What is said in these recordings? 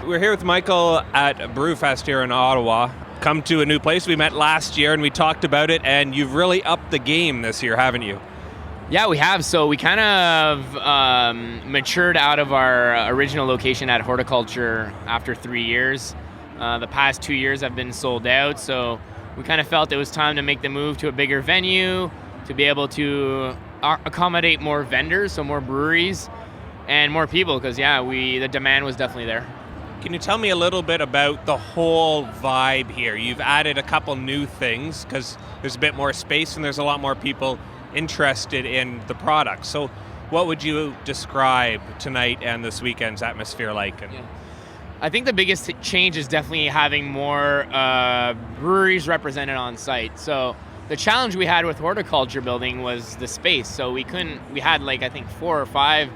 We're here with Michael at Brewfest here in Ottawa. Come to a new place. We met last year and we talked about it, and you've really upped the game this year, haven't you? Yeah, we have. So we kind of matured out of our original location at Horticulture after 3 years. The past 2 years have been sold out, so we kind of felt it was time to make the move to a bigger venue, to be able to accommodate more vendors, so more breweries, and more people, because the demand was definitely there. Can you tell me a little bit about the whole vibe here? You've added a couple new things because there's a bit more space and there's a lot more people interested in the product. So what would you describe tonight and this weekend's atmosphere like? I think the biggest change is definitely having more breweries represented on site. So the challenge we had with Horticulture building was the space. So we had I think 4 or 5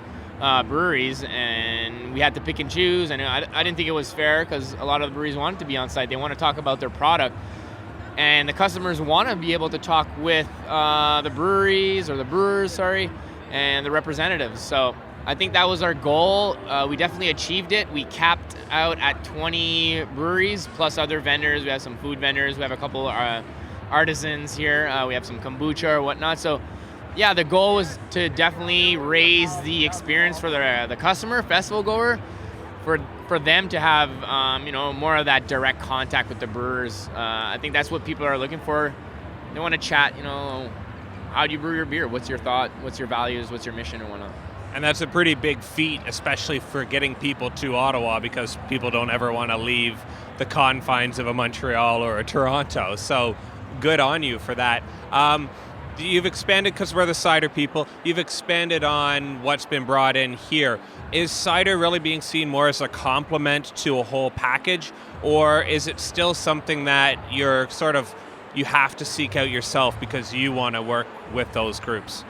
breweries, and we had to pick and choose, and I didn't think it was fair because a lot of the breweries wanted to be on site. They want to talk about their product, and the customers want to be able to talk with the breweries, or the brewers, and the representatives. So I think that was our goal. We definitely achieved it. We capped out at 20 breweries plus other vendors. We have some food vendors. We have a couple artisans here. We have some kombucha or whatnot. So yeah, the goal was to definitely raise the experience for the customer, festival goer, for them to have more of that direct contact with the brewers. I think that's what people are looking for. They want to chat. How do you brew your beer? What's your thought? What's your values? What's your mission and whatnot? And that's a pretty big feat, especially for getting people to Ottawa, because people don't ever want to leave the confines of a Montreal or a Toronto. So good on you for that. You've expanded, because we're the cider people, you've expanded on what's been brought in here. Is cider really being seen more as a complement to a whole package, or is it still something that you have to seek out yourself because you want to work with those groups?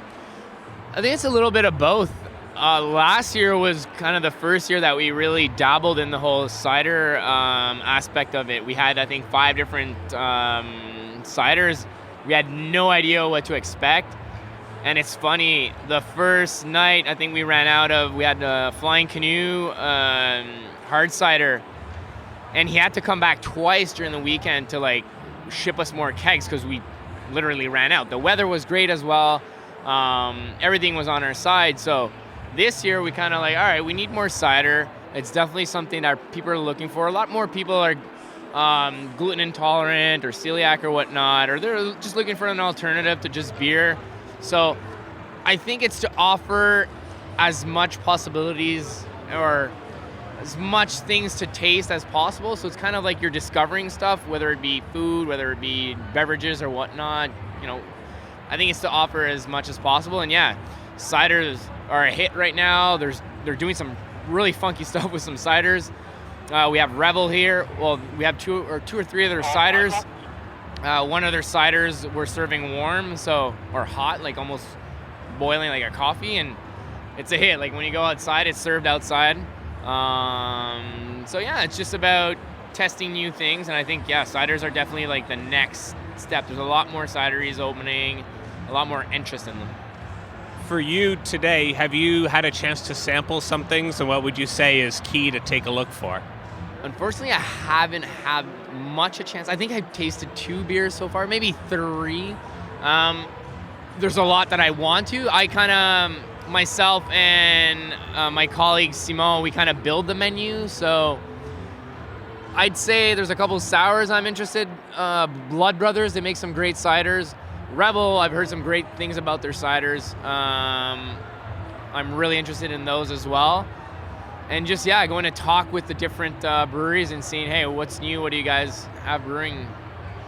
I think it's a little bit of both. Last year was kind of the first year that we really dabbled in the whole cider aspect of it. We had, I think, 5 different ciders. We had no idea what to expect. And it's funny, the first night, I think we had a Flying Canoe hard cider, and he had to come back twice during the weekend to ship us more kegs because we literally ran out. The weather was great as well. Everything was on our side. So this year we kind of all right, we need more cider. It's definitely something that people are looking for. A lot more people are gluten intolerant or celiac or whatnot, or they're just looking for an alternative to just beer. So I think it's to offer as much possibilities or as much things to taste as possible. So it's kind of like you're discovering stuff, whether it be food, whether it be beverages or whatnot. I think it's to offer as much as possible. And ciders are a hit right now. They're doing some really funky stuff with some ciders. We have Revel here. Well, we have two or three of their ciders. One of their ciders we're serving warm, or hot, almost boiling like a coffee, and it's a hit. When you go outside, it's served outside. It's just about testing new things, and I think ciders are definitely the next step. There's a lot more cideries opening, a lot more interest in them. For you today, have you had a chance to sample some things, and what would you say is key to take a look for? Unfortunately, I haven't had much a chance. I think I've tasted 2 beers so far, maybe 3. There's a lot that I want to. I kind of, myself and my colleague Simon, we kind of build the menu. So I'd say there's a couple sours I'm interested. Blood Brothers, they make some great ciders. Rebel, I've heard some great things about their ciders. I'm really interested in those as well. And just, going to talk with the different breweries and seeing, hey, what's new? What do you guys have brewing?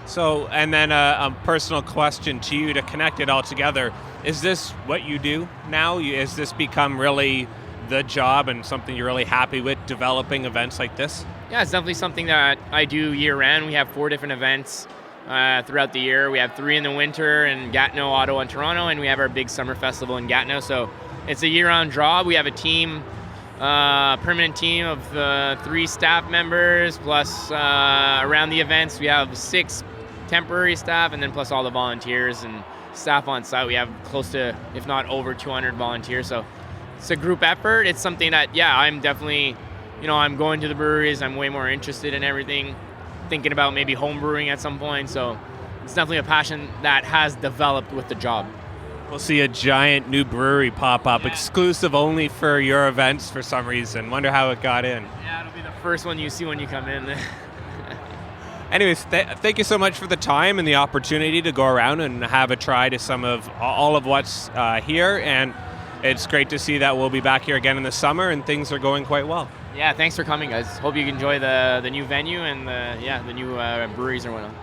So, and then a personal question to you to connect it all together. Is this what you do now? Has this become really the job and something you're really happy with, developing events like this? Yeah, it's definitely something that I do year-round. We have 4 different events throughout the year. We have 3 in the winter in Gatineau, Ottawa, and Toronto, and we have our big summer festival in Gatineau. So it's a year-round job. We have a team, permanent team of 3 staff members, plus around the events we have 6 temporary staff, and then plus all the volunteers and staff on site. We have close to, if not over 200 volunteers. So it's a group effort. It's something that, I'm definitely I'm going to the breweries. I'm way more interested in everything, thinking about maybe home brewing at some point. So it's definitely a passion that has developed with the job. We'll see a giant new brewery pop up, exclusive only for your events for some reason. Wonder how it got in. Yeah, it'll be the first one you see when you come in. Anyways, thank you so much for the time and the opportunity to go around and have a try to some of all of what's here. And it's great to see that we'll be back here again in the summer and things are going quite well. Yeah, thanks for coming, guys. Hope you enjoy the new venue and the new breweries and whatnot.